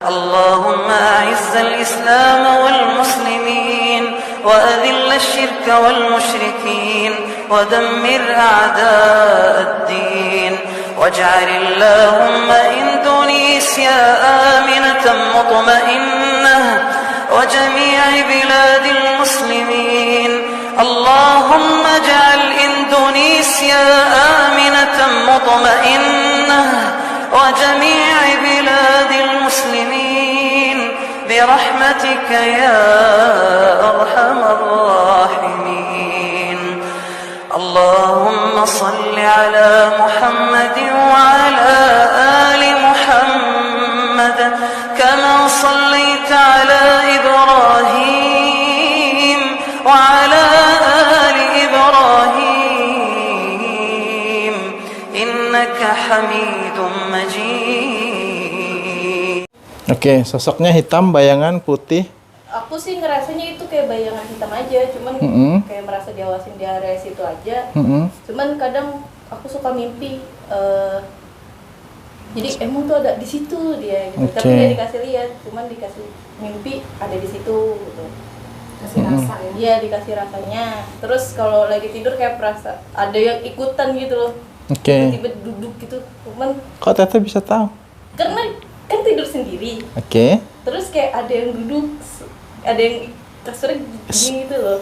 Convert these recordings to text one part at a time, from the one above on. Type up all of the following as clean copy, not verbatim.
اللهم أعز الإسلام والمسلمين وأذل الشرك والمشركين ودمر أعداء الدين واجعل اللهم إندونيسيا آمنة مطمئنة وجميع بلاد المسلمين اللهم اجعل إندونيسيا آمنة مطمئنة وجميع بلاد المسلمين برحمتك يا أرحم الراحمين اللهم صل على محمد وعلى آل محمد كما صليت على إبراهيم وعلى آل إبراهيم إنك حميد مجيد. Oke, sosoknya hitam, bayangan putih. Aku sih ngerasanya itu kayak bayangan hitam aja, cuman kayak merasa diawasin di area situ aja. Cuman kadang aku suka mimpi, jadi emang tuh ada di situ dia, gitu. Tapi dia dikasih lihat, cuman dikasih mimpi ada di situ, gitu. Kasih rasa ya? Iya, dikasih rasanya. Terus kalau lagi tidur kayak perasa ada yang ikutan gitu loh. Tiba-tiba duduk gitu, cuman. Kok Teteh bisa tahu? Karena kan tidur sendiri. Terus kayak ada yang duduk, ada yang kasurnya gini gitu loh.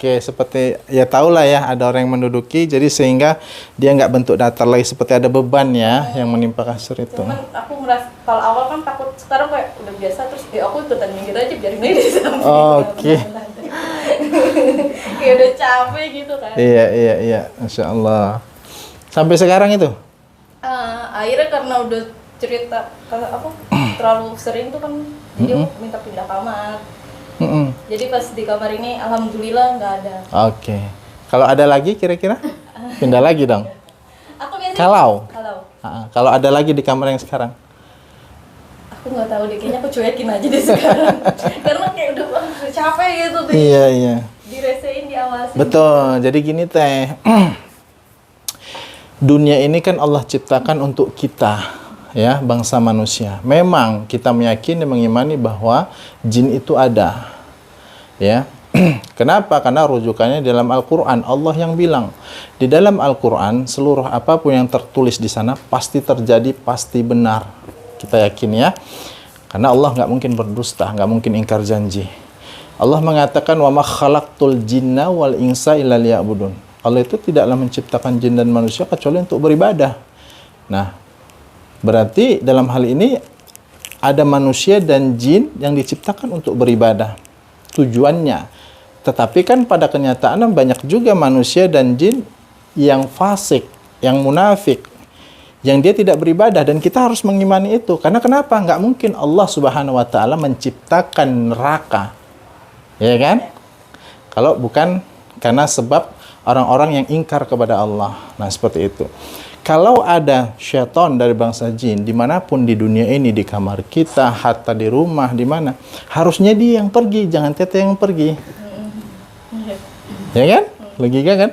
Seperti ya tahulah ya, ada orang yang menduduki, jadi sehingga dia nggak bentuk datar lagi, seperti ada beban ya yang menimpa kasur itu. Cuman aku merasa kalau awal kan takut, sekarang kayak udah biasa, terus aku ikutan minggir aja biarin aja di samping. Kayak udah capek gitu kan. Iya, Masya Allah. Sampai sekarang itu? Akhirnya karena udah cerita terlalu sering tuh kan, jadi aku minta pindah kamar. Jadi pas di kamar ini alhamdulillah nggak ada. Kalau ada lagi kira-kira pindah lagi dong. Aku biasanya kalau ada lagi di kamar yang sekarang, aku nggak tahu deh, kayaknya aku cuekin aja deh sekarang. Karena kayak udah capek gitu deh. Iya. Diresein, diawasin. Betul. Jadi gini Teh, dunia ini kan Allah ciptakan untuk kita, ya, bangsa manusia. Memang kita meyakini, mengimani bahwa jin itu ada, ya. Kenapa? Karena rujukannya dalam Al-Quran. Allah yang bilang di dalam Al-Quran, seluruh apapun yang tertulis di sana pasti terjadi, pasti benar. Kita yakin ya, karena Allah nggak mungkin berdusta, nggak mungkin ingkar janji. Allah mengatakan wa ma khalaqtul jinna wal insa illa liya'budun. Allah itu tidaklah menciptakan jin dan manusia kecuali untuk beribadah. Nah, berarti dalam hal ini ada manusia dan jin yang diciptakan untuk beribadah. Tujuannya. Tetapi kan pada kenyataannya banyak juga manusia dan jin yang fasik, yang munafik, yang dia tidak beribadah, dan kita harus mengimani itu. Karena kenapa? Nggak mungkin Allah Subhanahu wa Ta'ala menciptakan neraka, ya kan? Kalau bukan karena sebab orang-orang yang ingkar kepada Allah. Nah, seperti itu. Kalau ada syaitan dari bangsa jin, dimanapun di dunia ini, di kamar kita, hatta di rumah, di mana, harusnya dia yang pergi, jangan Teteh yang pergi. Ya kan? Logika kan?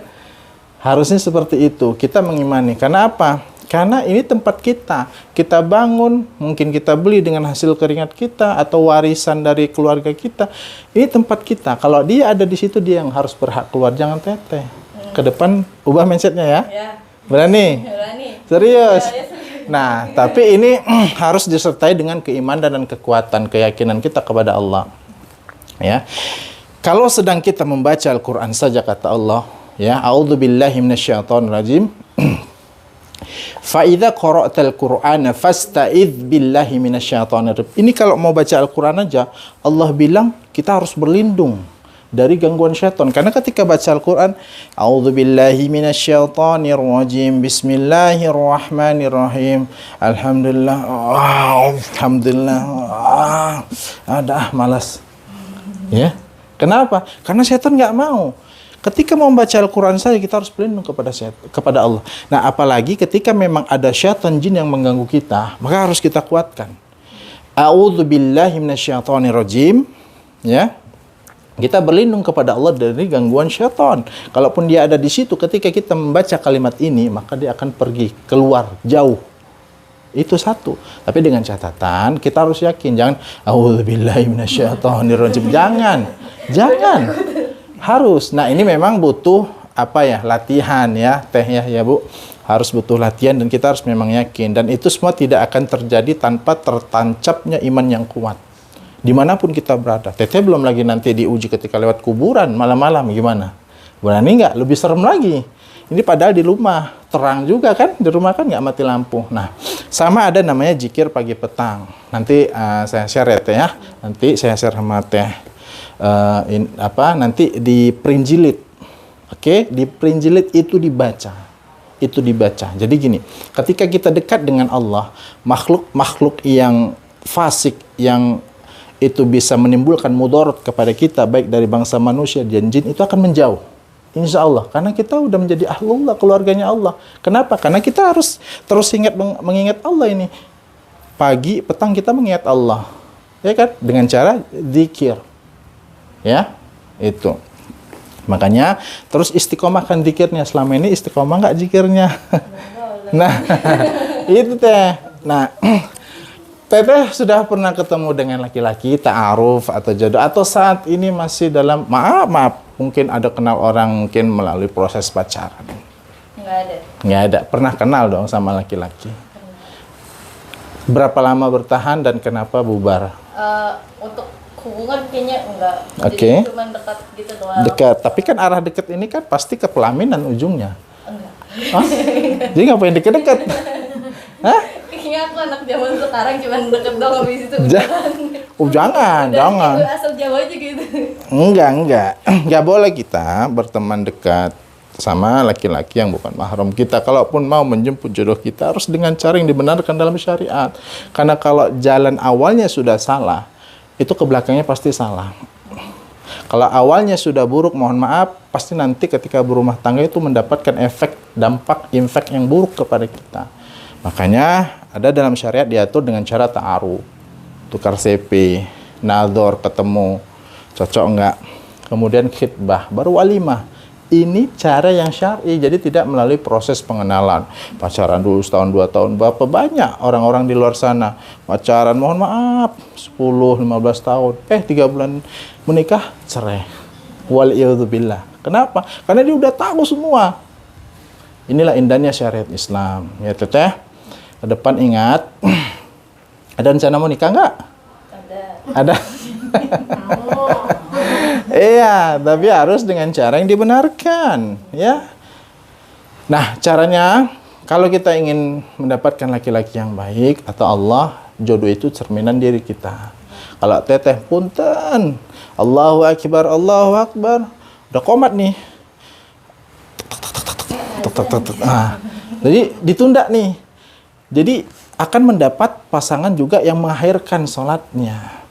Harusnya seperti itu. Kita mengimani. Karena apa? Karena ini tempat kita. Kita bangun, mungkin kita beli dengan hasil keringat kita, atau warisan dari keluarga kita. Ini tempat kita. Kalau dia ada di situ, dia yang harus berhak keluar. Jangan Teteh. Ke depan, ubah mindsetnya ya. Berani? Serius? Nah, tapi ini harus disertai dengan keimanan dan kekuatan, keyakinan kita kepada Allah. Ya. Kalau sedang kita membaca Al-Quran saja, kata Allah, ya, a'udzubillahi minasyaitonirrajim. Fa idza qara'tal Qur'ana fasta'idz billahi minasyaitonirrajim. Ini kalau mau baca Al-Quran aja, Allah bilang kita harus berlindung dari gangguan syaitan. Karena ketika baca Al-Quran, a'udzubillahi minasyaitonirrajim, bismillahirrahmanirrahim, alhamdulillah, malas. Ya. Kenapa? Karena syaitan nggak mau. Ketika mau membaca Al-Quran saja, kita harus berlindung kepada Allah. Nah, apalagi ketika memang ada syaitan jin yang mengganggu kita, maka harus kita kuatkan. A'udzubillahi minasyaitonirrajim, ya. Kita berlindung kepada Allah dari gangguan syaitan. Kalaupun dia ada di situ, ketika kita membaca kalimat ini, maka dia akan pergi keluar jauh. Itu satu. Tapi dengan catatan kita harus yakin, jangan auzubillahi minasyaitonirrajim. Jangan. Harus. Nah, ini memang butuh latihan ya, Teh ya Bu. Harus butuh latihan dan kita harus memang yakin, dan itu semua tidak akan terjadi tanpa tertancapnya iman yang kuat. Dimanapun kita berada. Teteh belum lagi nanti diuji ketika lewat kuburan malam-malam, gimana? Berani nggak? Lebih serem lagi. Ini padahal di rumah terang juga kan, di rumah kan nggak mati lampu. Nah, sama ada namanya zikir pagi petang. Nanti saya share ya Teh ya. Nanti saya share sama Teh. Nanti di Perinjilid. Oke, di Perinjilid itu dibaca. Jadi gini, ketika kita dekat dengan Allah, makhluk-makhluk yang fasik, yang itu bisa menimbulkan mudarat kepada kita, baik dari bangsa manusia dan jin, itu akan menjauh. Insya Allah, karena kita udah menjadi ahlullah, keluarganya Allah. Kenapa? Karena kita harus terus mengingat Allah ini. Pagi, petang kita mengingat Allah. Ya kan? Dengan cara zikir. Ya, itu. Makanya terus istiqomahkan zikirnya. Selama ini istiqomah nggak zikirnya? Nah, itu Teh. Nah, Teteh sudah pernah ketemu dengan laki-laki, ta'aruf atau jodoh, atau saat ini masih dalam maaf, mungkin ada kenal orang mungkin melalui proses pacaran? Nggak ada. Pernah kenal dong sama laki-laki? Berapa lama bertahan dan kenapa bubar? Untuk hubungan kayaknya enggak. Oke. Jadi cuma dekat gitu doang. Dekat, tapi kan arah dekat ini kan pasti ke pelaminan ujungnya. Enggak. Hah? Jadi ngapain deket-deket? Hah? Kayaknya aku anak zaman sekarang cuma deket doang, habis itu jangan. Asal Jawa aja gitu. Enggak boleh kita berteman dekat sama laki-laki yang bukan mahram kita. Kalaupun mau menjemput jodoh kita, harus dengan cara yang dibenarkan dalam syariat. Karena kalau jalan awalnya sudah salah, itu ke belakangnya pasti salah. Kalau awalnya sudah buruk, mohon maaf, pasti nanti ketika berumah tangga itu mendapatkan impact yang buruk kepada kita. Makanya ada dalam syariat diatur dengan cara ta'aruf, tukar CP, nador, ketemu, cocok enggak, kemudian khitbah, baru walimah. Ini cara yang syar'i, jadi tidak melalui proses pengenalan. Pacaran dulu setahun, 2 tahun, berapa banyak orang-orang di luar sana pacaran, mohon maaf, 10-15 tahun, 3 bulan menikah, cerai. Waliyadzubillah. Kenapa? Karena dia udah tahu semua. Inilah indahnya syariat Islam. Ya Teteh, ke depan ingat, ada rencana mau nikah nggak? Ada. Iya, tapi harus dengan cara yang dibenarkan, ya. Nah, caranya kalau kita ingin mendapatkan laki-laki yang baik atau Allah, jodoh itu cerminan diri kita. Kalau Teteh punten, Allahu Akbar, udah komat nih. Nah, jadi ditunda nih. Jadi akan mendapat pasangan juga yang mengakhirkan sholatnya.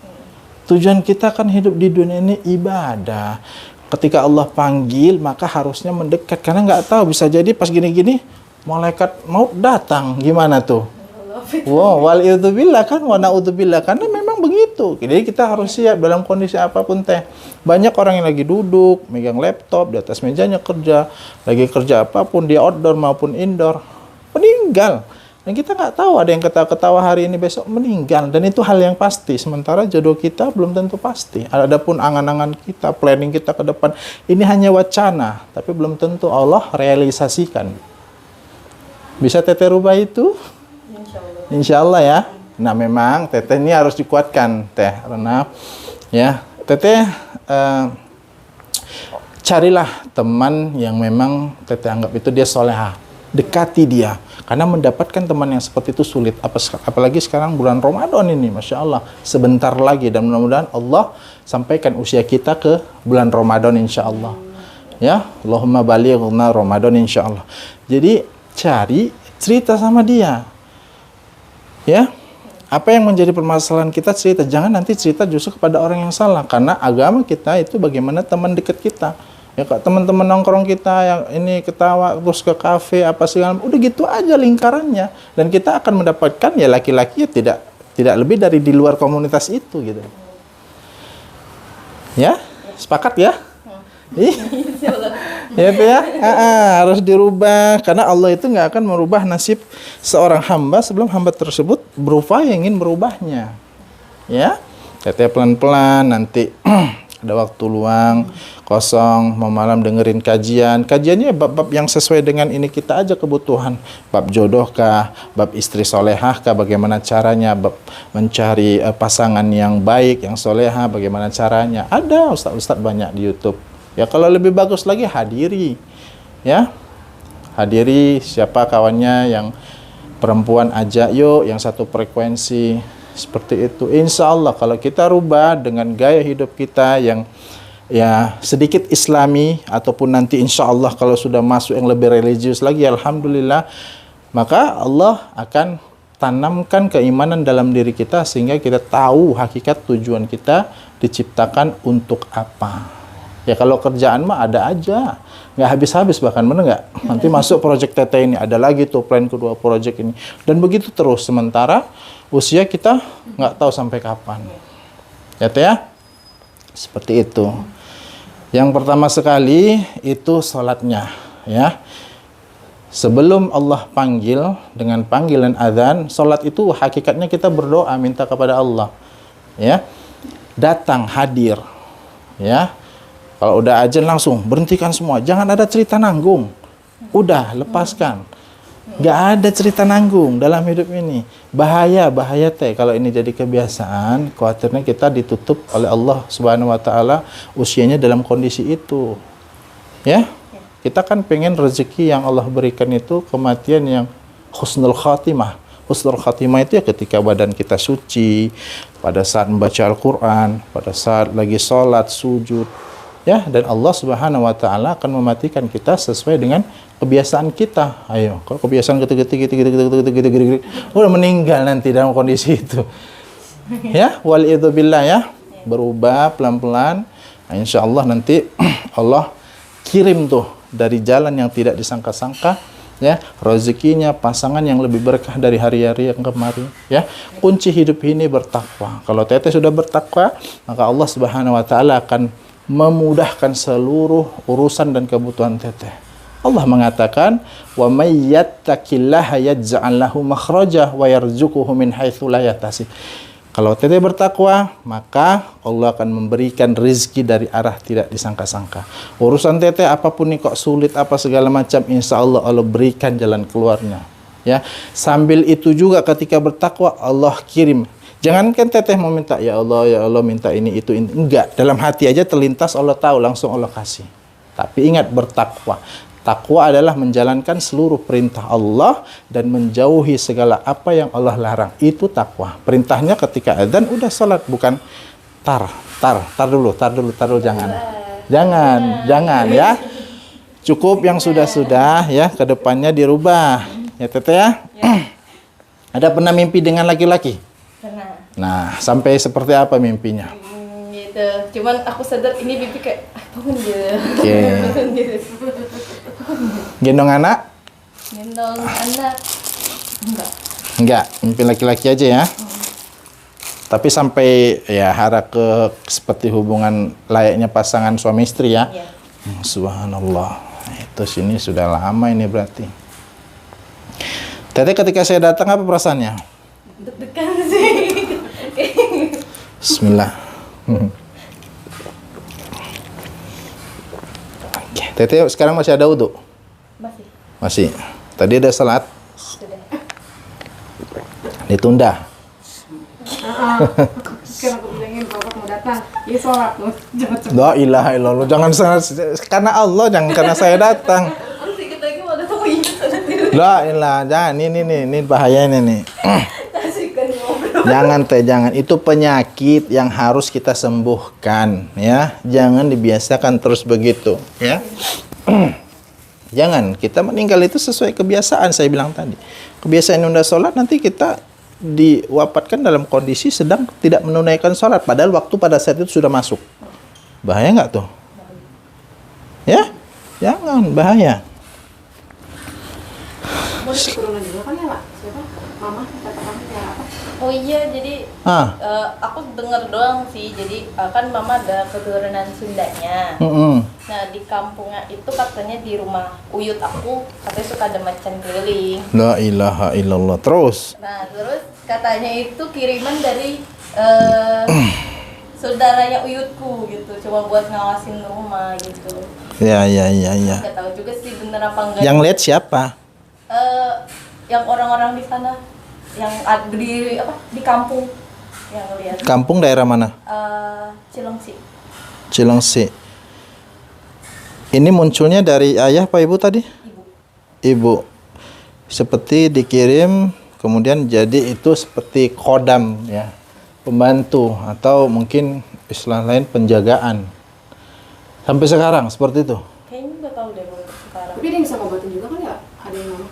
Tujuan kita kan hidup di dunia ini ibadah. Ketika Allah panggil, maka harusnya mendekat. Karena nggak tahu, bisa jadi pas gini-gini, malaikat maut datang. Gimana tuh? Wow, waliyadzubillah kan, wa na'udzubillah. Karena memang begitu. Jadi kita harus siap dalam kondisi apapun Teh. Banyak orang yang lagi duduk, megang laptop, di atas mejanya kerja. Lagi kerja apapun, dia outdoor maupun indoor. Meninggal. Dan kita nggak tahu, ada yang ketawa-ketawa hari ini, besok meninggal. Dan itu hal yang pasti. Sementara jodoh kita belum tentu pasti. Adapun angan-angan kita, planning kita ke depan, ini hanya wacana. Tapi belum tentu Allah realisasikan. Bisa Teteh rubah itu? Insya Allah ya. Nah memang Teteh ini harus dikuatkan Teh. Karena ya Teteh carilah teman yang memang Teteh anggap itu dia solehah. Dekati dia. Karena mendapatkan teman yang seperti itu sulit. Apalagi sekarang bulan Ramadan ini, Masya Allah. Sebentar lagi, dan mudah-mudahan Allah sampaikan usia kita ke bulan Ramadan insya Allah. Ya, Allahumma balighna Ramadan insya Allah. Jadi cari cerita sama dia. Ya, apa yang menjadi permasalahan kita cerita. Jangan nanti cerita justru kepada orang yang salah. Karena agama kita itu bagaimana teman dekat kita. Ya kak, teman-teman nongkrong kita yang ini ketawa terus ke kafe apa segala, udah gitu aja lingkarannya, dan kita akan mendapatkan ya laki-laki ya tidak lebih dari di luar komunitas itu gitu. Ya, sepakat ya? Ya itu ya, harus dirubah karena Allah itu nggak akan merubah nasib seorang hamba sebelum hamba tersebut berupaya ingin merubahnya. Ya, teteh pelan-pelan nanti ada waktu luang kosong mau malam dengerin kajiannya bab-bab yang sesuai dengan ini kita aja kebutuhan, bab jodoh kah, bab istri solehah kah, bagaimana caranya, bab mencari pasangan yang baik yang soleha bagaimana caranya, ada ustadz banyak di YouTube. Ya kalau lebih bagus lagi hadiri siapa kawannya yang perempuan ajak yuk yang satu frekuensi. Seperti itu. Insya Allah kalau kita rubah dengan gaya hidup kita yang ya sedikit islami ataupun nanti insya Allah kalau sudah masuk yang lebih religius lagi, alhamdulillah, maka Allah akan tanamkan keimanan dalam diri kita sehingga kita tahu hakikat tujuan kita diciptakan untuk apa. Ya kalau kerjaan mah ada aja, nggak habis-habis bahkan, bener nggak? Nanti masuk project teteh ini, ada lagi tuh plan kedua project ini, dan begitu terus. Sementara usia kita nggak tahu sampai kapan. Ya teh ya, seperti itu. Yang pertama sekali itu sholatnya, ya. Sebelum Allah panggil dengan panggilan azan, sholat itu hakikatnya kita berdoa minta kepada Allah, ya. Datang hadir, ya. Kalau udah azan langsung berhentikan semua, jangan ada cerita nanggung. Udah lepaskan. Gak ada cerita nanggung dalam hidup ini. Bahaya teh kalau ini jadi kebiasaan, khawatirnya kita ditutup oleh Allah Subhanahu wa taala usianya dalam kondisi itu. Ya. Kita kan pengen rezeki yang Allah berikan itu kematian yang husnul khatimah. Husnul khatimah itu ya ketika badan kita suci, pada saat membaca Al-Qur'an, pada saat lagi sholat, sujud. Ya, dan Allah Subhanahu wa taala akan mematikan kita sesuai dengan kebiasaan kita. Ayo, kalau kebiasaan gitu, udah meninggal nanti dalam kondisi itu. Ya, walidzubillah ya. Berubah pelan-pelan. Nah, insyaallah nanti Allah kirim tuh dari jalan yang tidak disangka-sangka, ya, rezekinya, pasangan yang lebih berkah dari hari-hari yang kemarin, ya. Kunci hidup ini bertakwa. Kalau teteh sudah bertakwa, maka Allah Subhanahu wa taala akan memudahkan seluruh urusan dan kebutuhan teteh. Allah mengatakan, "Wa may yattaqillaha yaj'al lahu makhraja wa yarzuquhu min haitsu la yahtasib." Kalau teteh bertakwa, maka Allah akan memberikan rezeki dari arah tidak disangka-sangka. Urusan teteh apapun nih kok sulit apa segala macam, insya Allah Allah berikan jalan keluarnya. Ya, sambil itu juga ketika bertakwa Allah kirim. Jangankan teteh mau minta, ya Allah minta ini itu ini. Enggak, dalam hati aja terlintas Allah tahu, langsung Allah kasih. Tapi ingat bertakwa. Takwa adalah menjalankan seluruh perintah Allah dan menjauhi segala apa yang Allah larang. Itu takwa. Perintahnya ketika adzan udah salat, bukan tar dulu, jangan ya. Cukup yang sudah-sudah ya, kedepannya dirubah. Ya teteh ya. Ada pernah mimpi dengan laki-laki? Nah, sampai seperti apa mimpinya? Gitu. Cuman aku sadar ini mimpi kayak bangun gitu. Oke. Gendong anak? Gendong anak. Enggak, mimpi laki-laki aja ya. Tapi sampai ya harap ke seperti hubungan layaknya pasangan suami istri ya. Iya. Subhanallah. Itu sini sudah lama ini berarti. Teteh ketika saya datang apa perasaannya? Deg-degan sih. Bismillah. Oke, teteh sekarang masih ada wudu? Masih. Tadi ada salat? Sudah. Ditunda. Kan aku bilangin bapak mau datang, ya sholat loh, jangan cepet. La ilaha illallah, jangan karena Allah, jangan karena saya datang. Sedikit lagi mau datang ingat. La ilaha, jangan ini bahaya ini nih. Kasihkan ngobrol. Jangan teh, jangan. Itu penyakit yang harus kita sembuhkan, ya. Jangan dibiasakan terus begitu, ya. Jangan, kita meninggal itu sesuai kebiasaan saya bilang tadi. Kebiasaan nunda sholat nanti kita diwafatkan dalam kondisi sedang tidak menunaikan sholat, padahal waktu pada saat itu sudah masuk. Bahaya nggak tuh? Ya, jangan, bahaya. Boleh keturunan juga kan ya Pak? Siapa? Mama, kata kamu ya apa? Oh iya, jadi Ah. aku denger doang sih. Jadi kan mama ada keturunan Sundanya. Nah di kampungnya itu katanya di rumah uyut aku katanya suka ada macan keliling. La ilaha illallah. Terus? Nah terus katanya itu kiriman dari saudaranya uyutku gitu, cuma buat ngawasin rumah gitu. Ya. Nggak tahu juga sih bener apa enggak. Yang lihat siapa? Yang orang-orang di sana, yang ada di kampung yang lihat. Kampung daerah mana? Cilengsi. Cilengsi. Ini munculnya dari ayah apa ibu tadi? Ibu. Seperti dikirim kemudian jadi itu seperti kodam ya, pembantu atau mungkin istilah lain penjagaan. Sampai sekarang seperti itu. Kayaknya nggak tahu deh kalau sekarang. Tapi dia bisa ngobatin juga kan ya? Ada yang mau?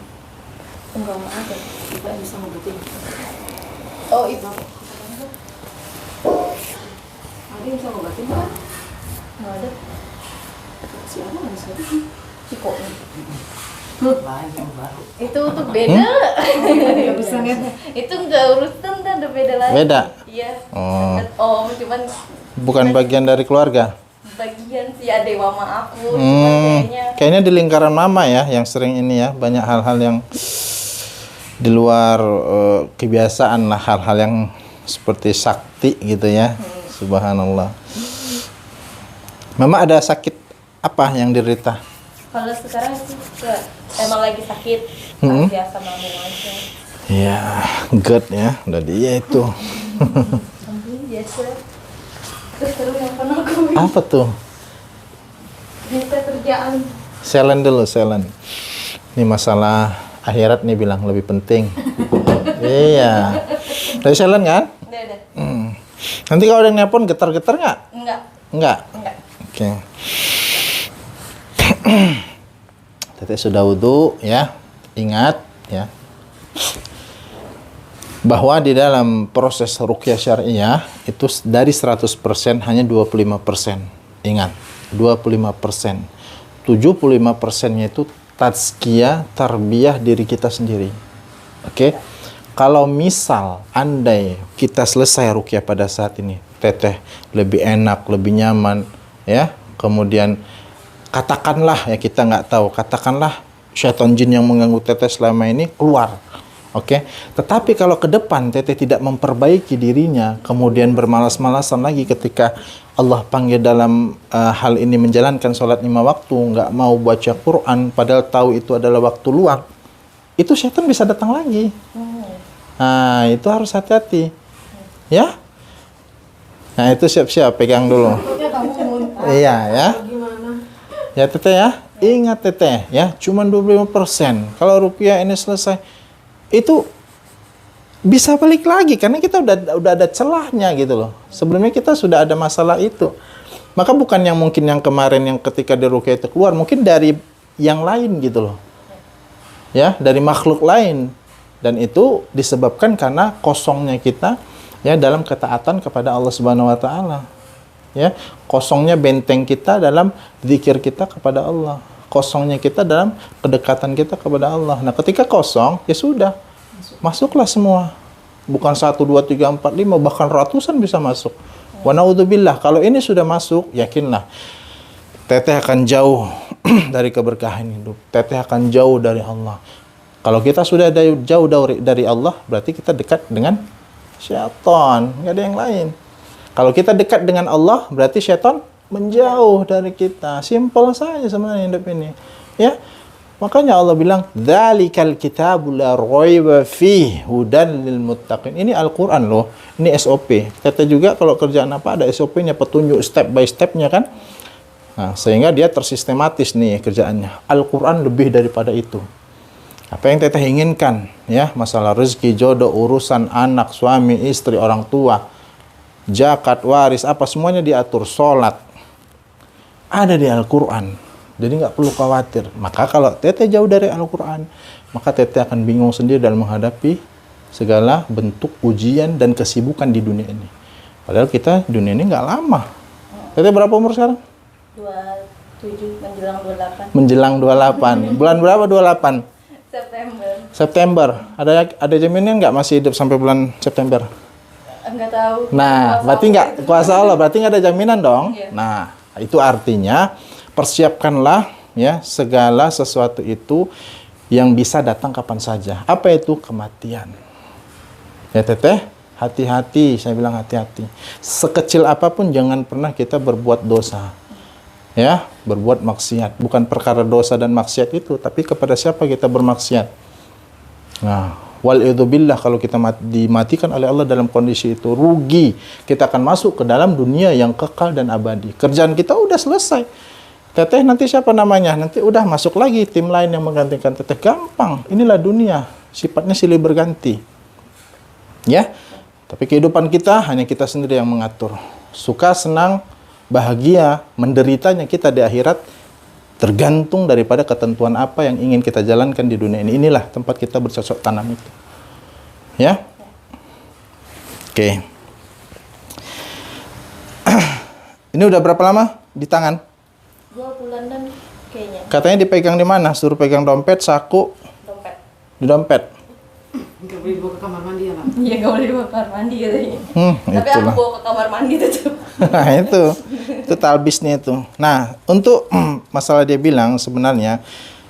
Enggak ada. Kita bisa ngobatin. Oh itu. Ada yang bisa ngobatin kan? Nggak ada. Siapa nggak bisa? Ciko. Itu tuh beda. Urusannya. Itu nggak urusan kan, udah beda lagi. Beda? Iya. Oh. Cuman Bukan bagian dari keluarga. bagian si adek mama aku. Cuman Kayaknya di lingkaran mama ya yang sering ini ya, banyak hal-hal yang di luar kebiasaan lah, hal-hal yang seperti sakti gitu ya. Subhanallah. Mama ada sakit apa yang diderita? kalau sekarang sih emang lagi sakit, biasa mama aja. Ya, GERD ya, udah dia itu. Sambil biasa. Terus yang pernah aku Apa tuh? bisa kerjaan. Selen dulu, selen. Ini masalah akhirat nih bilang lebih penting. Iya. Dari selen kan? Udah. Nanti kalau ada yang nelpon getar-getar nggak? Enggak. Enggak. Enggak. Oke. Teteh sudah wudu ya. Ingat ya. Bahwa di dalam proses ruqyah syariah itu dari 100% hanya 25%. Ingat, 25%. 75%-nya itu tazkiyah, tarbiyah diri kita sendiri. Oke? Kalau misal andai kita selesai ruqyah pada saat ini, teteh lebih enak, lebih nyaman, ya. Kemudian katakanlah ya kita nggak tahu, katakanlah syaitan jin yang mengganggu teteh selama ini keluar. Oke, tetapi kalau ke depan teteh tidak memperbaiki dirinya, kemudian bermalas-malasan lagi ketika Allah panggil dalam hal ini menjalankan sholat 5 waktu, nggak mau baca Quran, padahal tahu itu adalah waktu luang, itu syaitan bisa datang lagi. Nah, itu harus hati-hati, ya. Nah, itu siap-siap pegang dulu. Iya, ya. Ya teteh ya, ingat teteh ya, cuman 25%. Kalau rupiah ini selesai, itu bisa balik lagi karena kita udah ada celahnya gitu loh. Sebelumnya kita sudah ada masalah itu. Maka bukan yang mungkin yang kemarin yang ketika di ruqyah itu keluar, mungkin dari yang lain gitu loh. Ya, dari makhluk lain. Dan itu disebabkan karena kosongnya kita ya dalam ketaatan kepada Allah Subhanahu wa taala. Ya, kosongnya benteng kita dalam zikir kita kepada Allah. Kosongnya kita dalam kedekatan kita kepada Allah. Nah, ketika kosong, ya sudah. Masuklah semua. Bukan 1, 2, 3, 4, 5, bahkan ratusan bisa masuk. Wa naudzubillah. Kalau ini sudah masuk, yakinlah. Teteh akan jauh dari keberkahan hidup. Teteh akan jauh dari Allah. Kalau kita sudah jauh dari Allah, berarti kita dekat dengan syaitan. Nggak ada yang lain. Kalau kita dekat dengan Allah, berarti syaitan menjauh dari kita. Simpel saja sebenarnya hidup ini. Ya. Makanya Allah bilang, "Dzalikal kitabu la raiba fihi hudan lil muttaqin." Ini Al-Qur'an loh. Ini SOP. Kita juga kalau kerjaan apa ada SOP-nya, petunjuk step by step-nya kan. Nah, sehingga dia tersistematis nih kerjaannya. Al-Qur'an lebih daripada itu. Apa yang teteh inginkan, ya, masalah rezeki, jodoh, urusan anak, suami, istri, orang tua, zakat, waris, apa semuanya diatur, sholat. Ada di Al-Quran. Jadi nggak perlu khawatir. Maka kalau teteh jauh dari Al-Quran, maka teteh akan bingung sendiri dalam menghadapi segala bentuk ujian dan kesibukan di dunia ini. Padahal kita dunia ini nggak lama. Teteh berapa umur sekarang? 27 menjelang 28. Menjelang 28. Bulan berapa 28? September. September. Ada jaminan nggak masih hidup sampai bulan September? Enggak tahu. Nah, berarti nggak kuasa Allah, berarti nggak ada jaminan dong. Iya. Nah, itu artinya persiapkanlah ya segala sesuatu itu yang bisa datang kapan saja. Apa itu? Kematian. Ya teteh, hati-hati. Saya bilang hati-hati. Sekecil apapun jangan pernah kita berbuat dosa. Ya, berbuat maksiat. Bukan perkara dosa dan maksiat itu, tapi kepada siapa kita bermaksiat. Nah, wal'idzubillah, kalau kita dimatikan oleh Allah dalam kondisi itu, rugi. Kita akan masuk ke dalam dunia yang kekal dan abadi. Kerjaan kita udah selesai. Teteh nanti siapa namanya? Nanti udah masuk lagi tim lain yang menggantikan teteh. Gampang. Inilah dunia. Sifatnya silih berganti. Ya. Tapi kehidupan kita hanya kita sendiri yang mengatur. Suka, senang, bahagia, menderitanya kita di akhirat tergantung daripada ketentuan apa yang ingin kita jalankan di dunia ini. Inilah tempat kita bercocok tanam itu. Ya. Oke. Ini udah berapa lama di tangan? 2 bulanan kayaknya. Katanya dipegang di mana? Suruh pegang dompet, saku, Dompet. di dompet. Nggak boleh dibawa ke kamar mandi ya lah. Iya, nggak boleh dibawa ke kamar mandi katanya. Tapi aku Itulah. bawa ke kamar mandi tuh. Nah, itu talbisnya itu. Nah, untuk masalah dia bilang sebenarnya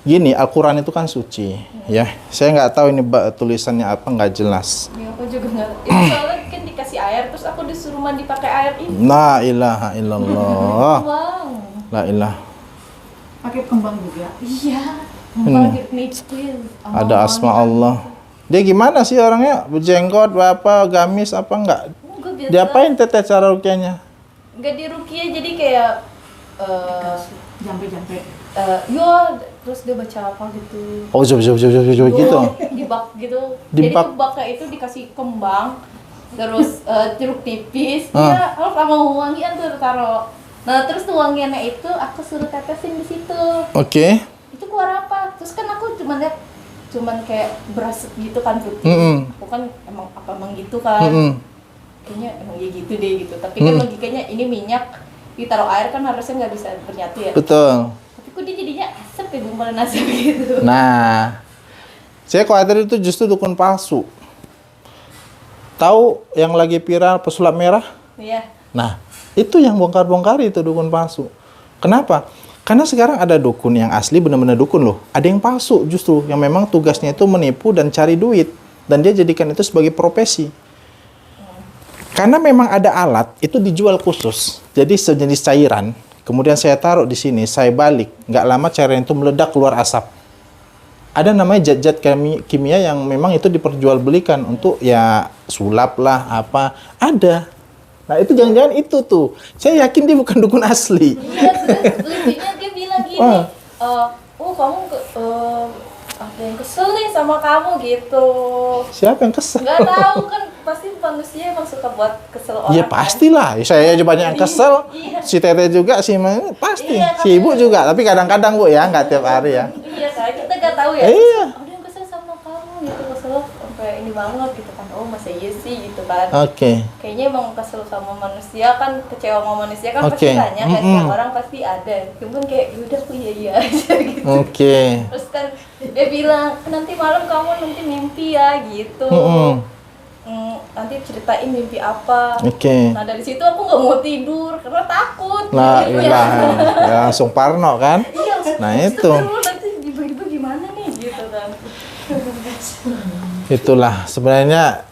gini, Al-Quran itu kan suci, ya. Saya nggak tahu ini tulisannya apa, nggak jelas. Ya, aku juga nggak. Itu soalnya kan dikasih air, terus aku disuruh mandi pakai air ini. La ilaha illallah. Wow. La ilaha. Pakai kembang juga. Iya. Panggil nipil. Ada asma Allah. Dia gimana sih orangnya? Berjenggot, apa, gamis, apa enggak? Enggak biasa. Diapain teteh cara rukyahnya? Enggak dirukiah, jadi kayak Jampe-jampe. yo, terus dia baca apa gitu. Oh, jauh gitu. Di bak gitu. Di Jadi bak. ke baknya itu dikasih kembang, terus jeruk tipis, Ah. ya harus sama wangian tuh taruh. Nah, terus tuh wangiannya itu aku suruh tetesin di situ. Oke. Itu keluar apa? Terus kan aku cuman kayak beras gitu kan putih. Aku kan emang gitu kan. Kayaknya emang ya gitu deh gitu. Tapi kan logikanya ini minyak ditaruh air kan harusnya nggak bisa bernyatu ya. Betul. Tapi kok dia jadinya asap ya, gumpalan asap gitu. Nah, saya khawatir itu justru dukun palsu. Tahu yang lagi viral pesulap merah? Iya. Nah, itu yang bongkar-bongkar itu dukun palsu. Kenapa? Karena sekarang ada dukun yang asli benar-benar dukun loh. Ada yang palsu justru, yang memang tugasnya itu menipu dan cari duit. Dan dia jadikan itu sebagai profesi. Karena memang ada alat, itu dijual khusus. Jadi sejenis cairan, kemudian saya taruh di sini, saya balik. Nggak lama cairan itu meledak keluar asap. Ada namanya zat-zat kimia yang memang itu diperjualbelikan untuk ya sulap lah, apa. Ada. Nah itu jangan-jangan itu tuh. Saya yakin dia bukan dukun asli. Iya, terus lucunya dia bilang gini, kamu ada yang kesel nih sama kamu gitu. Siapa yang kesel? Nggak tahu kan, pasti manusia emang suka buat kesel orang. Iya pastilah. Saya aja banyak yang kesel. Iya. Si Tete juga sih, pasti. Iya, Si Ibu juga. Tapi kadang-kadang Bu ya, nggak tiap hari ya. Iya, karena kita nggak tahu ya. Iya. Ada yang kesel sama kamu gitu, kesel sampai ini banget gitu kan. Oh masa iya sih gitu kan. Oke. Kayaknya emang kesel sama manusia kan, kecewa sama manusia kan Oke. pasti banyak kan, setiap orang pasti ada. Cuman kayak yaudah aku iya aja gitu. Oke. Terus kan dia bilang nanti malam kamu nanti mimpi ya gitu. Nanti ceritain mimpi apa. Oke. Nah dari situ aku nggak mau tidur karena takut. Nah, Gitu iya. Ya, langsung parno kan? Iya. Nah, terus itu. terus nanti tiba-tiba gimana nih gitu kan. Itulah sebenarnya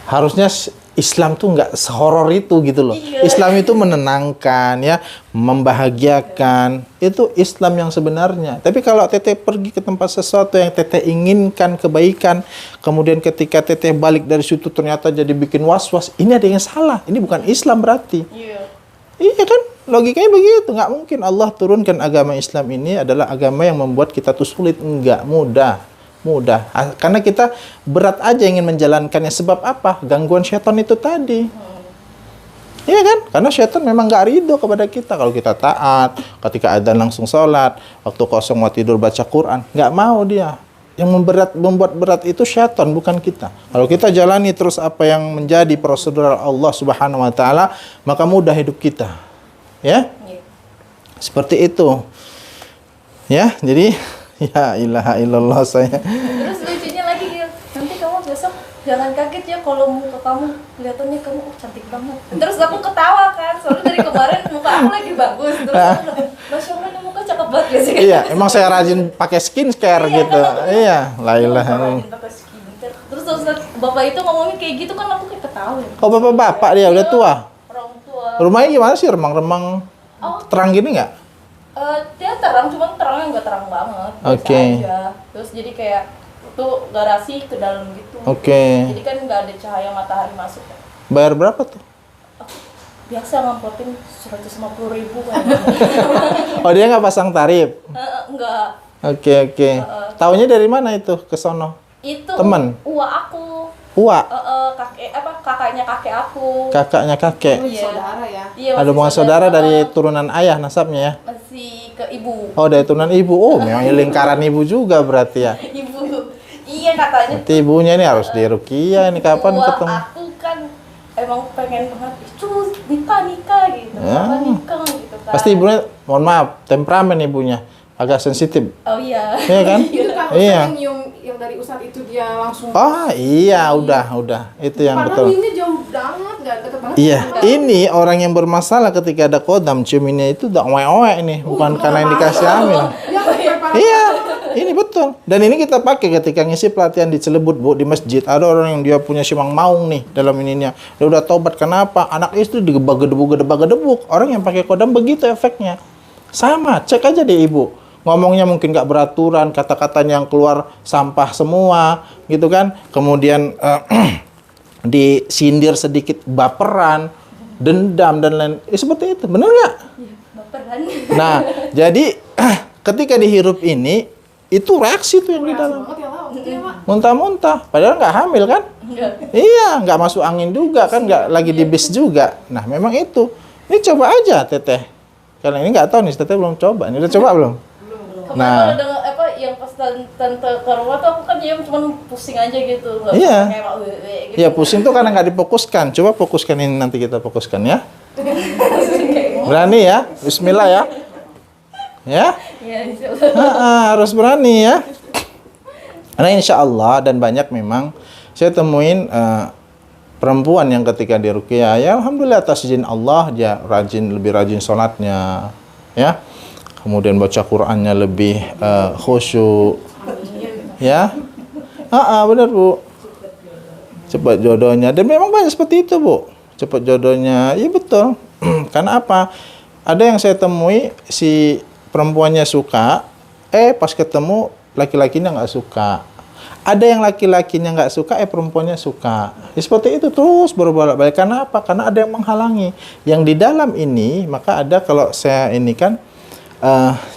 harusnya Islam tuh nggak sehoror itu gitu loh. Iya. Islam itu menenangkan ya, membahagiakan. Itu Islam yang sebenarnya. Tapi kalau Teteh pergi ke tempat sesuatu yang Teteh inginkan kebaikan, kemudian ketika Teteh balik dari situ ternyata jadi bikin was-was, ini ada yang salah. Ini bukan Islam berarti. Iya. Iya kan? Logikanya begitu. Nggak mungkin Allah turunkan agama Islam ini adalah agama yang membuat kita tuh sulit. Enggak, mudah. Karena kita berat aja ingin menjalankannya. Sebab apa? Gangguan syaitan itu tadi. Iya kan? Karena syaitan memang nggak ridho kepada kita. Kalau kita taat, ketika adzan langsung sholat, waktu kosong mau tidur baca Quran, nggak mau dia. Yang membuat berat itu syaitan, bukan kita. Kalau kita jalani terus apa yang menjadi prosedur Allah Subhanahu wa taala, maka mudah hidup kita. Ya? Iya. Seperti itu. Ya, jadi Ya ilaha illallah saya. Terus lucunya lagi Gil, nanti kamu besok jangan kaget ya kalau muka kamu kelihatannya kamu cantik banget. Terus aku ketawa kan, soalnya dari kemarin muka aku lagi bagus. Terus aku bilang, Masya Allah ini muka cakep banget ya sih. Iya, emang saya rajin pakai skincare gitu. Iya, la ilaha illallah. Pakai skincare. Terus bapak itu ngomongnya kayak gitu kan aku kayak ketawa. Oh, bapak-bapak dia udah tua. Orang tua. Rumahnya gimana sih? Remang-remang Oh, terang gini nggak? dia terang, cuman terangnya nggak terang banget. Biasa Oke. aja. Terus jadi kayak tuh garasi ke dalam gitu. Oke. Jadi kan nggak ada cahaya matahari masuk. Bayar berapa tuh? Biasa ngangkutin 150.000 kan. Oh, dia nggak pasang tarif. Enggak. Oke, oke. Taunya dari mana itu ke sono? Itu Temen? uak aku. Uak, Kakaknya kakek aku. kakaknya kakek. Iya. Saudara ya. Iya, Ada masih hubungan saudara dari turunan ayah nasabnya ya? masih ke ibu. Oh, dari turunan ibu. Oh, memang lingkaran ibu juga berarti ya. Ibu. Iya katanya. Berarti ibunya ini harus diruqyah ini kapan Uak ketemu? aku kan emang pengen banget itu nikah gitu. Ya. Nikah gitu kan. Pasti ibunya, mohon maaf, temperamen ibunya. Agak sensitif. Oh iya. Iya kan? Itu kan Iya. Ustadz nyium yang dari Ustadz itu dia langsung. Oh iya, udah. Itu yang Padahal betul. ini jauh banget, nggak deket banget. Iya, ini orang yang bermasalah ketika ada kodam ciuminnya itu udah oe-oe ini, bukan karena yang dikasih amin. Ya, preparasi. Iya, ini betul. Dan ini kita pakai ketika ngisi pelatihan di Celebut, Bu, di masjid. Ada orang yang dia punya simang maung nih dalam ininya. Dia udah tobat, kenapa? Anak istri digebak-gedebuk. Orang yang pakai kodam begitu efeknya. Sama, cek aja deh Ibu. Ngomongnya mungkin nggak beraturan, kata-katanya yang keluar sampah semua, gitu kan. Kemudian disindir sedikit baperan, dendam dan lain. Seperti itu, bener nggak? Iya, baperan. Nah, jadi ketika dihirup ini, itu reaksi tuh yang di dalam. Banget ya, Lau. Iya, Pak. Muntah-muntah, padahal nggak hamil kan? Enggak. Iya, nggak masuk angin juga kan, nggak lagi di bis juga. Nah, memang itu. Ini coba aja, Teteh. Karena ini nggak tahu nih, Teteh belum coba. Ini udah coba belum? Kemarin Nah. ada yang pas tante ke rumah tuh aku kan diam cuman pusing aja gitu. Nggak Iya. kayak mak wewe gitu. Ya pusing tuh karena nggak difokuskan. Coba fokuskan ini, nanti kita fokuskan ya. Berani ya? Bismillah ya. Ya? Iya, insyaallah. Harus berani ya. Karena insya Allah dan banyak memang saya temuin perempuan yang ketika diruqyah, ya alhamdulillah atas izin Allah dia lebih rajin sholatnya, ya. Kemudian baca Qur'annya lebih khusyuk, ya. Benar Bu. Cepat jodohnya, dan memang banyak seperti itu Bu. Cepat jodohnya, iya betul. Karena apa? Ada yang saya temui si perempuannya suka, pas ketemu laki-lakinya nggak suka. Ada yang laki-lakinya nggak suka, perempuannya suka. Ya, seperti itu terus berbolak-balik. Karena apa? Karena ada yang menghalangi. Yang di dalam ini, maka ada kalau saya ini kan,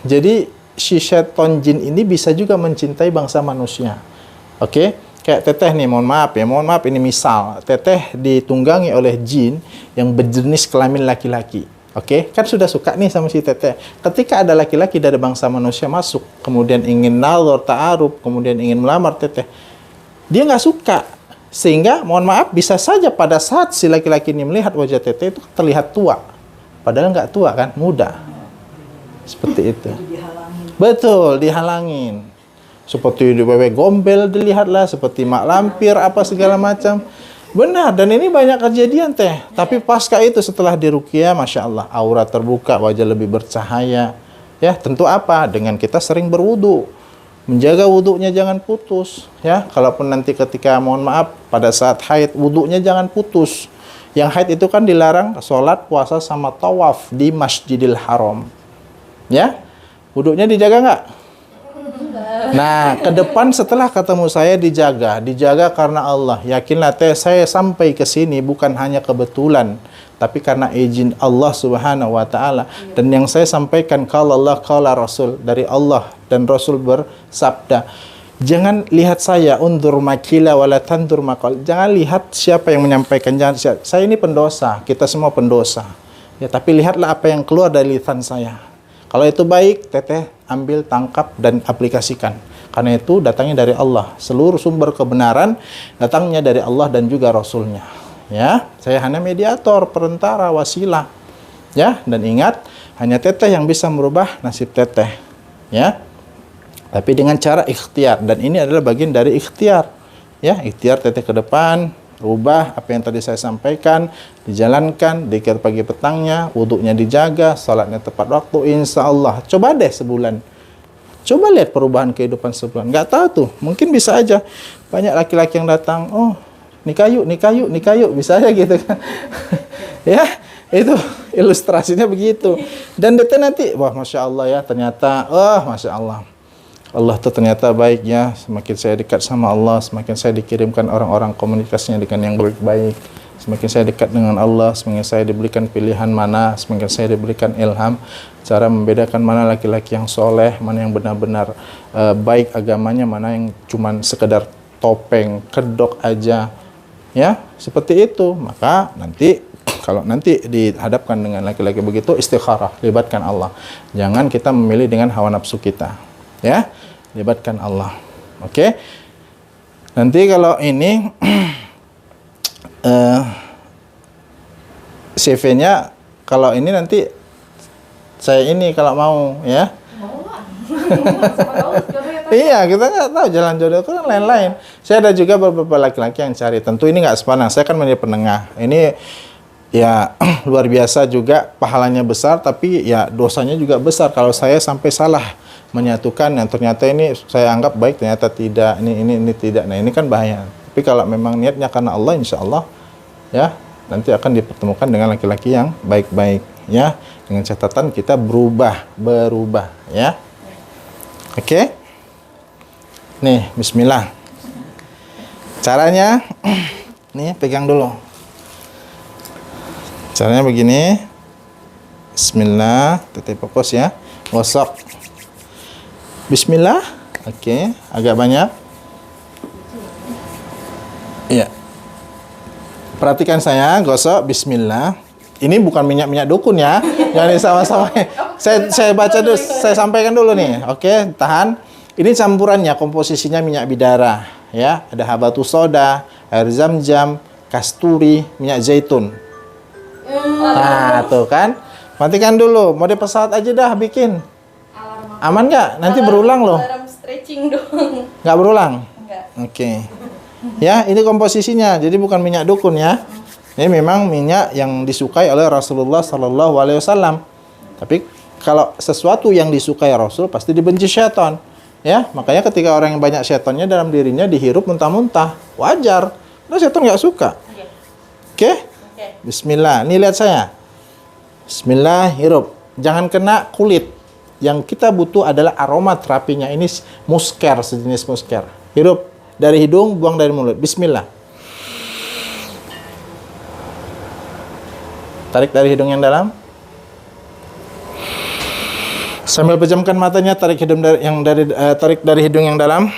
jadi si syaitan jin ini bisa juga mencintai bangsa manusia. Oke? Kayak Teteh nih, mohon maaf ini misal. Teteh ditunggangi oleh jin yang berjenis kelamin laki-laki. Oke, kan sudah suka nih sama si Teteh. Ketika ada laki-laki dari bangsa manusia masuk, kemudian ingin nazar, ta'aruf, kemudian ingin melamar Teteh, dia nggak suka. Sehingga, mohon maaf, bisa saja pada saat si laki-laki ini melihat wajah Teteh itu terlihat tua. Padahal nggak tua kan, muda. Seperti itu. Betul, dihalangin. Seperti di wewe gombel dilihatlah, seperti mak lampir, apa segala macam. Benar, dan ini banyak kejadian Teh. Tapi pasca itu setelah diruqyah, Masya Allah, aura terbuka, wajah lebih bercahaya. Ya, tentu apa? Dengan kita sering berwudu. Menjaga wudunya jangan putus. Ya, kalaupun nanti ketika, mohon maaf, pada saat haid, wudunya jangan putus. Yang haid itu kan dilarang sholat, puasa, sama tawaf di Masjidil Haram. Ya, wudunya dijaga nggak? Nah, ke depan setelah ketemu saya dijaga karena Allah. Yakinlah Teh, saya sampai ke sini bukan hanya kebetulan, tapi karena izin Allah Subhanahu wa taala. Dan yang saya sampaikan qala Allah qala Rasul, dari Allah dan Rasul bersabda. Jangan lihat saya undur makila wala tandur maqal. Jangan lihat siapa yang menyampaikan, saya ini pendosa, kita semua pendosa. Ya, tapi lihatlah apa yang keluar dari lisan saya. Kalau itu baik, Teteh ambil, tangkap, dan aplikasikan. Karena itu datangnya dari Allah. Seluruh sumber kebenaran datangnya dari Allah dan juga Rasulnya. Ya, saya hanya mediator, perantara, wasilah. Ya, dan ingat, hanya Teteh yang bisa merubah nasib Teteh. Ya, Tapi dengan cara ikhtiar, dan ini adalah bagian dari ikhtiar. Ya, ikhtiar teteh ke depan, rubah apa yang tadi saya sampaikan, dijalankan, zikir pagi petangnya, wudhunya dijaga, salatnya tepat waktu, insya Allah. Coba deh sebulan. Coba lihat perubahan kehidupan sebulan. Nggak tahu tuh, mungkin bisa aja. Banyak laki-laki yang datang, oh nikah yuk, bisa aja gitu kan. Ya, itu ilustrasinya begitu. Dan teteh nanti, wah Masya Allah ya, ternyata, Masya Allah. Allah tuh ternyata baik ya, semakin saya dekat sama Allah, semakin saya dikirimkan orang-orang komunikasinya dengan yang baik-baik. Semakin saya dekat dengan Allah, semakin saya diberikan pilihan mana, semakin saya diberikan ilham, cara membedakan mana laki-laki yang soleh, mana yang benar-benar baik agamanya, mana yang cuman sekedar topeng, kedok aja. Ya, seperti itu. Maka nanti, kalau nanti dihadapkan dengan laki-laki begitu, istikharah, libatkan Allah. Jangan kita memilih dengan hawa nafsu kita. Ya, libatkan Allah. Oke. Nanti kalau ini CV-nya, kalau ini nanti saya ini kalau mau ya. Iya, kita nggak tahu jalan jodoh kan lain-lain. Saya ada juga beberapa laki-laki yang cari. Tentu ini nggak sepanang. Saya kan menjadi penengah. Ini ya luar biasa juga, pahalanya besar, tapi ya dosanya juga besar kalau saya sampai salah menyatukan yang ternyata ini saya anggap baik, ternyata tidak, ini tidak. Nah, ini kan bahaya. Tapi kalau memang niatnya karena Allah, insya Allah ya nanti akan dipertemukan dengan laki-laki yang baik-baik ya, dengan catatan kita berubah ya. Oke. Nih, bismillah. Caranya nih, pegang dulu. Caranya begini. Bismillah, tetap fokus ya. Gosok. Bismillah. Oke, agak banyak. Iya. Perhatikan saya, gosok bismillah. Ini bukan minyak-minyak dukun ya. Jangan sama-sama. Saya baca dulu, saya sampaikan dulu nih. Oke, tahan. Ini campurannya, komposisinya minyak bidara ya. Ada habatus soda, air zam-zam, kasturi, minyak zaitun. Nah, tuh kan. Matikan dulu. Mode pesawat aja dah bikin. Aman nggak? Nanti berulang loh. Alarm stretching dong. Nggak berulang? Nggak. Oke. Ya, ini komposisinya. Jadi bukan minyak dukun ya. Ini memang minyak yang disukai oleh Rasulullah Sallallahu Alaihi Wasallam. Tapi kalau sesuatu yang disukai Rasul pasti dibenci syaitan. Ya, makanya ketika orang yang banyak syaitannya dalam dirinya dihirup muntah-muntah. Wajar. Karena syaitan nggak suka. Oke? Bismillah. Nih lihat saya. Bismillah, hirup. Jangan kena kulit. Yang kita butuh adalah aroma terapinya. Ini musker, sejenis musker. Hirup dari hidung, buang dari mulut. Bismillah. Tarik dari hidung yang dalam. Sambil pejamkan matanya, tarik dari hidung yang dalam.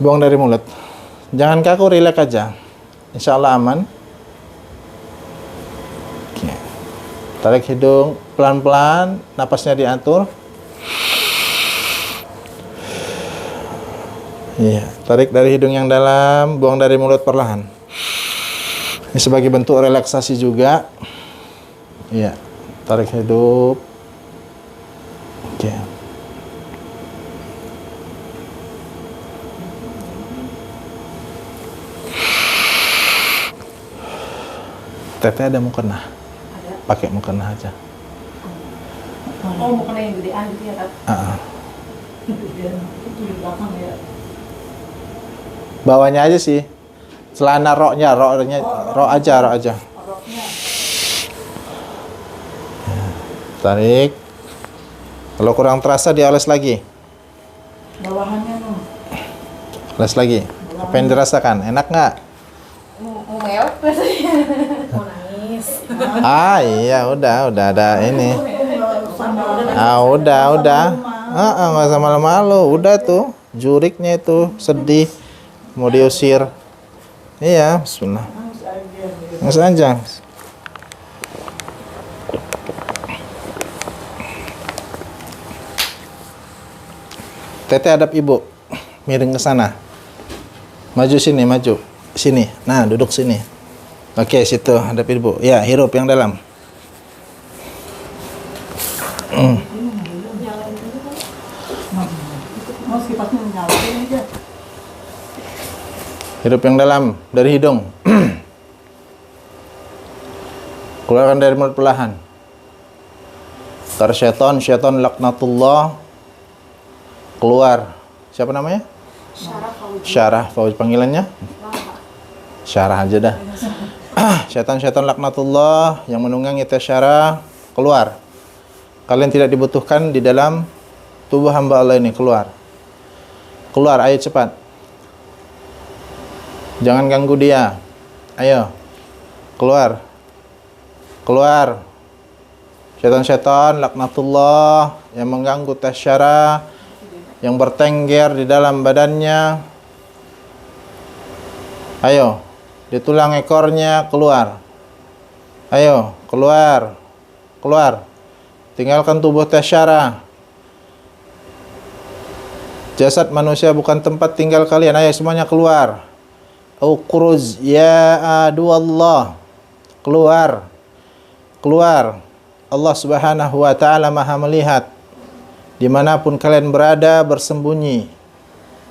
Buang dari mulut. Jangan kaku, rileks aja. Insya Allah aman. Oke. Tarik hidung pelan-pelan, napasnya diatur. Iya, tarik dari hidung yang dalam, buang dari mulut perlahan. Ini sebagai bentuk relaksasi juga. Iya, tarik hidup. Oke. Teteh ada mukena? Pakai mukena aja. Oh, mukena yang gedean gitu ya, Kak? Gedean itu di belakang ya. Bawahnya aja sih. Celana roknya rok aja. Roknya. Tarik. Kalau kurang terasa dioles lagi. Bawahannya no. Oles lagi. Apa yang dirasakan? Enak nggak? Mau mewek rasanya. Mau nangis. Iya, udah ada ini. Udah. Nggak usah malu-malu. Udah tuh, juriknya itu sedih, mau diusir. Iya, bismillah. Nangis aja. Teteh hadap ibu, miring ke sana. Maju sini, maju. Sini. Nah, duduk sini. Oke, situ hadap ibu. Ya, hirup yang dalam. Hirup yang dalam dari hidung. Keluarkan dari mulut perlahan. Kar syaitan laknatullah. Keluar. Siapa namanya? Syarah Fauzi. Panggilannya? Syarah aja dah. Syaitan laknatullah yang menunggangi Syarah, keluar. Kalian tidak dibutuhkan di dalam tubuh hamba Allah ini. Keluar. Keluar, ayo cepat. Jangan ganggu dia. Ayo. Keluar. Keluar. Syaitan laknatullah yang mengganggu Syarah, yang bertengger di dalam badannya. Ayo. Di tulang ekornya, keluar. Ayo, keluar. Keluar. Tinggalkan tubuh Syarah. Jasad manusia bukan tempat tinggal kalian. Ayo semuanya keluar. Uqruz ya adu Allah. Keluar. Keluar. Allah Subhanahu wa ta'ala Maha melihat. Dimanapun kalian berada, bersembunyi.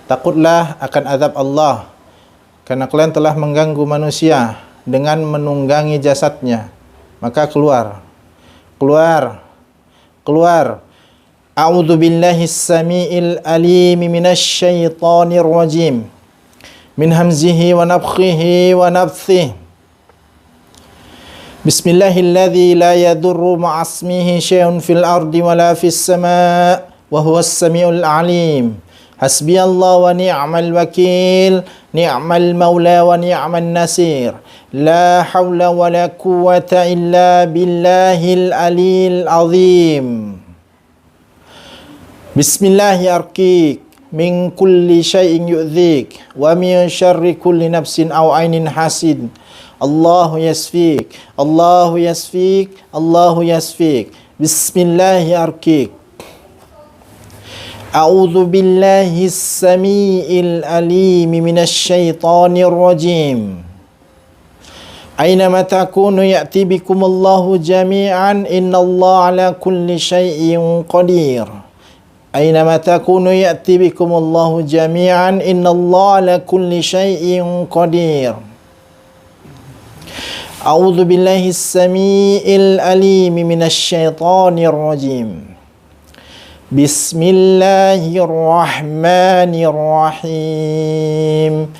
Takutlah akan azab Allah, karena kalian telah mengganggu manusia dengan menunggangi jasadnya. Maka keluar. Keluar. Keluar. A'udzu billahis samiil alim minasy syaithanir rajim. Min hamzihi wa nafthihi wa nafthihi. Bismillahilladzi la yadurru ma'asmihi syai'un fil ardi wa la fis sama' wa huwas samiul alim. Hasbiyallahu wa ni'mal wakil, ni'mal maula wa ni'man nasir. La hawla wa la quwwata illa billahil aliyil azim. Bismillahi arkik min kulli syai'in yu'dhik wa min syarri kulli nafsin aw ainin hasid. Allahu yasfik, Allahu yasfik, Allahu yasfik. Bismillahi arkik. A'udzu billahi as-sami'il alim minasy syaithanir rajim. Aynama takunu ya'ti bikumullahu jami'an, innallaha ala kulli syai'in qadir. Aynama takunu ya'ti bikumullahu jami'an, innallaha ala kulli syai'in qadir. A'udzu billahi as-sami'il alim minasy syaithanir rajim. Bismillahirrahmanirrahim.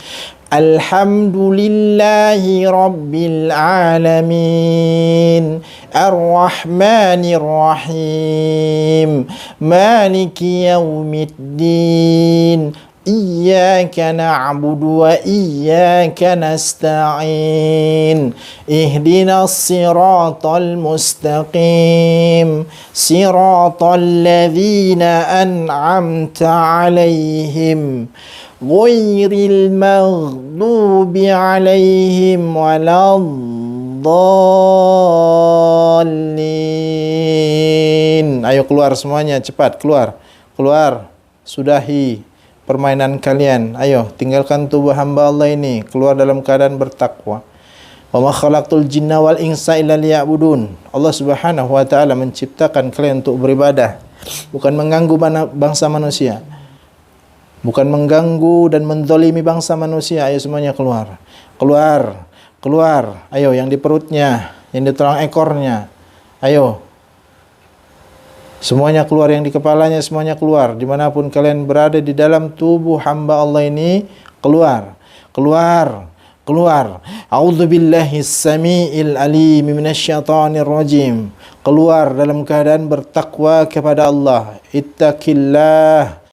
Alhamdulillahi rabbil alamin. Ar-Rahmanir-Rahim. Maliki yaumiddin. Iyyaka na'budu wa iyyaka nasta'in. Ihdinas siratal mustaqim. Siratal ladzina an'amta 'alaihim ghairil maghdubi 'alaihim waladdallin. Ayo keluar semuanya, cepat keluar. Keluar. Sudahi permainan kalian. Ayo, tinggalkan tubuh hamba Allah ini. Keluar dalam keadaan bertakwa. Wa ma khalaqtul jinna wal insa illa liya'budun. Allah Subhanahu wa ta'ala menciptakan kalian untuk beribadah, bukan mengganggu bangsa manusia, bukan mengganggu dan menzalimi bangsa manusia. Ayo semuanya keluar. Keluar. Keluar. Ayo, yang di perutnya, yang di tulang ekornya. Ayo. Semuanya keluar, yang di kepalanya semuanya keluar. Dimanapun kalian berada di dalam tubuh hamba Allah ini, keluar. Keluar. Keluar. A'udzu billahi as-sami'il alim minasy syaithanir rajim. Keluar dalam keadaan bertakwa kepada Allah. Ittaqillah